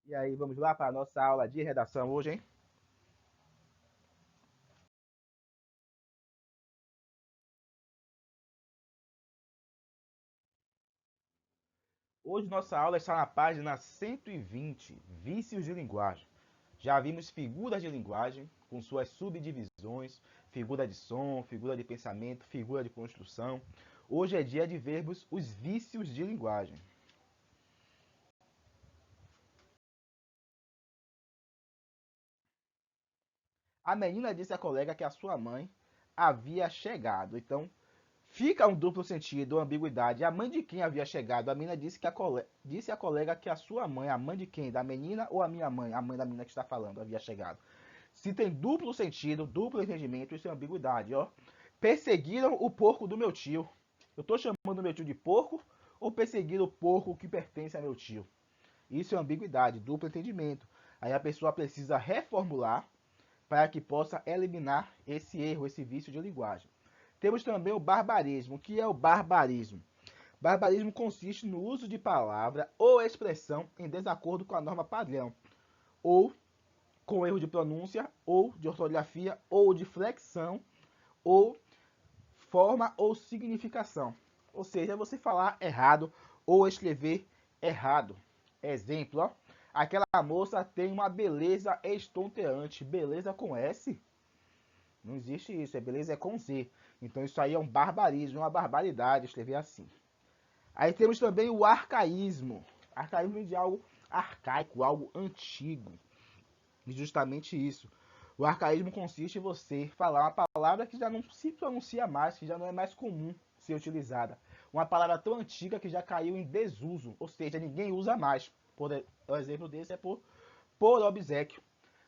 E aí, vamos lá para a nossa aula de redação hoje, hein? Hoje nossa aula está na página 120, Vícios de Linguagem. Já vimos figuras de linguagem com suas subdivisões, figura de som, figura de pensamento, figura de construção. Hoje é dia de vermos os vícios de linguagem. A menina disse à colega que a sua mãe havia chegado. Então, fica um duplo sentido, uma ambiguidade. A mãe de quem havia chegado? A menina disse disse à colega que a sua mãe, a mãe de quem? Da menina ou a minha mãe? A mãe da menina que está falando, havia chegado. Se tem duplo sentido, duplo entendimento, isso é ambiguidade, ó. Perseguiram o porco do meu tio. Eu estou chamando meu tio de porco ou perseguiram o porco que pertence a meu tio? Isso é ambiguidade, duplo entendimento. Aí a pessoa precisa reformular para que possa eliminar esse erro, esse vício de linguagem. Temos também o barbarismo. O que é o barbarismo? Barbarismo consiste no uso de palavra ou expressão em desacordo com a norma padrão, ou com erro de pronúncia, ou de ortografia, ou de flexão, ou forma ou significação. Ou seja, você falar errado ou escrever errado. Exemplo, ó. Aquela moça tem uma beleza estonteante. Beleza com S? Não existe isso, é beleza é com Z. Então isso aí é um barbarismo, uma barbaridade escrever assim. Aí temos também o arcaísmo. Arcaísmo de algo arcaico, algo antigo. E justamente isso. O arcaísmo consiste em você falar uma palavra que já não se pronuncia mais, que já não é mais comum ser utilizada. Uma palavra tão antiga que já caiu em desuso, ou seja, ninguém usa mais. O exemplo desse é por obséquio.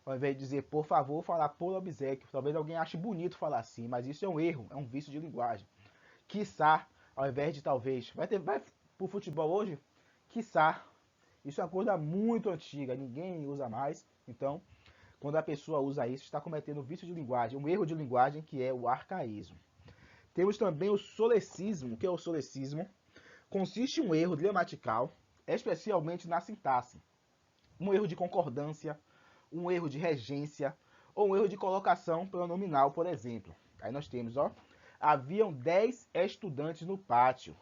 Ao invés de dizer por favor, falar por obséquio. Talvez alguém ache bonito falar assim, mas isso é um erro, é um vício de linguagem. Quiçá, ao invés de talvez. Vai pro futebol hoje? Quiçá. Isso é uma coisa muito antiga, ninguém usa mais. Então, quando a pessoa usa isso, está cometendo um vício de linguagem, um erro de linguagem que é o arcaísmo. Temos também o solecismo. O que é o solecismo? Consiste em um erro gramatical, especialmente na sintaxe. Um erro de concordância, um erro de regência ou um erro de colocação pronominal, por exemplo. Aí nós temos, ó, haviam 10 estudantes no pátio.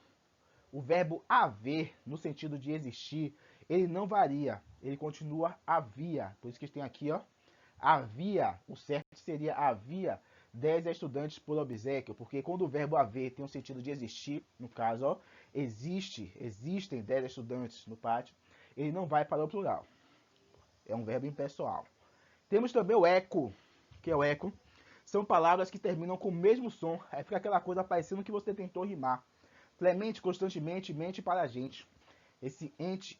O verbo haver, no sentido de existir, ele não varia, ele continua havia. Por isso que tem aqui, ó, havia, o certo seria havia 10 estudantes por obséquio, porque quando o verbo haver tem o sentido de existir, no caso, ó, existem 10 estudantes no pátio, ele não vai para o plural. É um verbo impessoal. Temos também o eco, que é o eco. São palavras que terminam com o mesmo som. Aí fica aquela coisa parecendo que você tentou rimar. Clemente, constantemente, mente para a gente. Esse ente,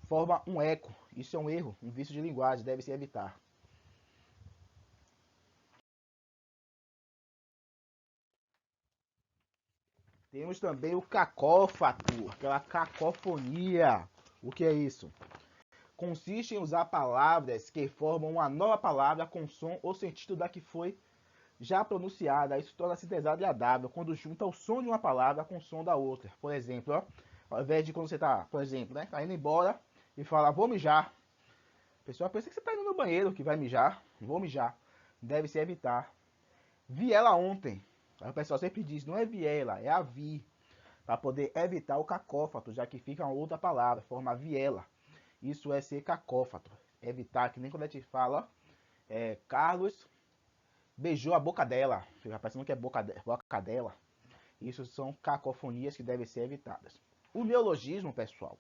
forma um eco. Isso é um erro, um vício de linguagem, deve se evitar. Temos também o cacófato, aquela cacofonia. O que é isso? Consiste em usar palavras que formam uma nova palavra com som ou sentido da que foi já pronunciada. Isso torna-se desagradável quando junta o som de uma palavra com o som da outra. Por exemplo, ó, ao invés de quando você está, por exemplo, né, tá indo embora e fala, vou mijar. A pessoa pensa que você está indo no banheiro, que vai mijar. Vou mijar. Deve se evitar. Vi ela ontem. Aí o pessoal sempre diz, não é vi ela, é a vi. Para poder evitar o cacófato, já que fica uma outra palavra, forma viela. Isso é ser cacófato. Evitar, que nem quando a gente fala, Carlos beijou a boca dela. Fica parecendo que é boca dela. Isso são cacofonias que devem ser evitadas. O neologismo, pessoal,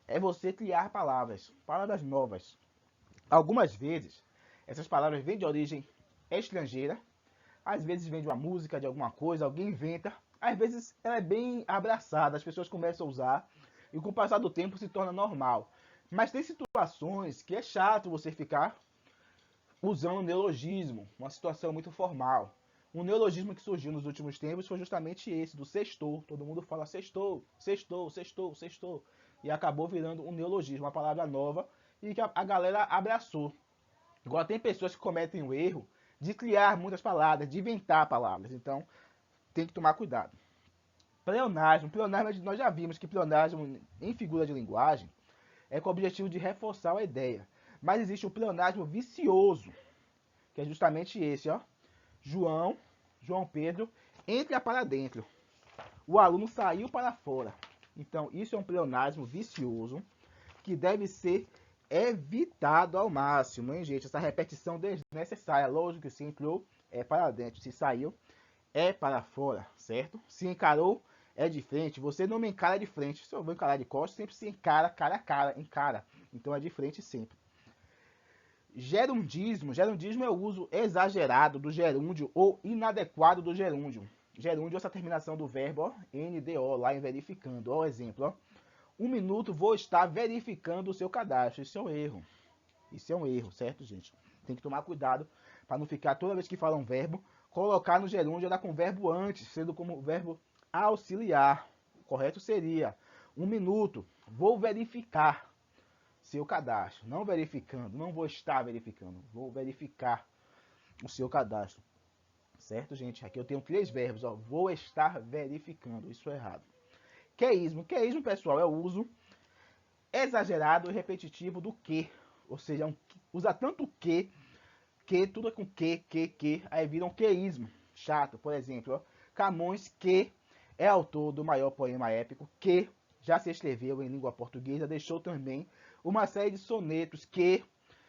é você criar palavras, palavras novas. Algumas vezes, essas palavras vêm de origem estrangeira, às vezes vem de uma música, de alguma coisa, alguém inventa, às vezes ela é bem abraçada, as pessoas começam a usar e com o passar do tempo se torna normal. Mas tem situações que é chato você ficar usando neologismo, uma situação muito formal. Um neologismo que surgiu nos últimos tempos foi justamente esse, do sextou. Todo mundo fala sextou, sextou, sextou, sextou. E acabou virando um neologismo, uma palavra nova, e que a galera abraçou. Agora tem pessoas que cometem o erro de criar muitas palavras, de inventar palavras. Então tem que tomar cuidado. Pleonasmo, nós já vimos que pleonasmo em figura de linguagem é com o objetivo de reforçar a ideia. Mas existe um pleonasmo vicioso, que é justamente esse, ó. João Pedro, entra para dentro. O aluno saiu para fora. Então, isso é um pleonasmo vicioso que deve ser evitado ao máximo, hein, gente? Essa repetição desnecessária. Lógico que se entrou, é para dentro. Se saiu, é para fora, certo? Se encarou, é de frente. Você não me encara de frente. Se eu vou encarar de costas, sempre se encara cara a cara, encara. Então é de frente sempre. Gerundismo. Gerundismo é o uso exagerado do gerúndio ou inadequado do gerúndio. Gerúndio é essa terminação do verbo, ó, NDO, lá em verificando. Ó, exemplo, ó. 1 minuto vou estar verificando o seu cadastro. Isso é um erro. Isso é um erro, certo, gente? Tem que tomar cuidado para não ficar, toda vez que fala um verbo, colocar no gerúndio ela com o verbo antes, sendo como verbo auxiliar. O correto seria 1 minuto, vou verificar seu cadastro. Não verificando, não vou estar verificando, vou verificar o seu cadastro. Certo, gente? Aqui eu tenho 3 verbos, ó. Vou estar verificando. Isso é errado. Queísmo. Queísmo, pessoal, é o uso exagerado e repetitivo do que. Ou seja, usa tanto que, tudo é com que, aí vira um queísmo. Chato, por exemplo, ó. Camões, que é autor do maior poema épico, que já se escreveu em língua portuguesa, deixou também uma série de sonetos que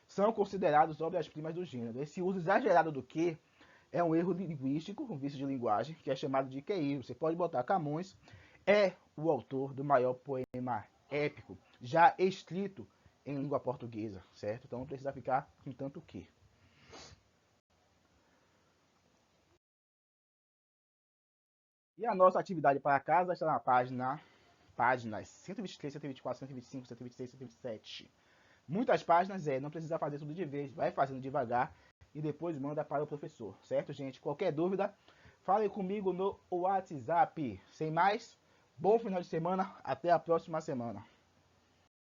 são considerados obras-primas do gênero. Esse uso exagerado do que é um erro linguístico, um vício de linguagem, que é chamado de queísmo. Você pode botar Camões é o autor do maior poema épico, já escrito em língua portuguesa, certo? Então não precisa ficar com tanto que. E a nossa atividade para casa está na páginas 123, 124, 125, 126, 127. Muitas páginas, não precisa fazer tudo de vez, vai fazendo devagar e depois manda para o professor, certo, gente? Qualquer dúvida, fale comigo no WhatsApp. Sem mais, bom final de semana, até a próxima semana.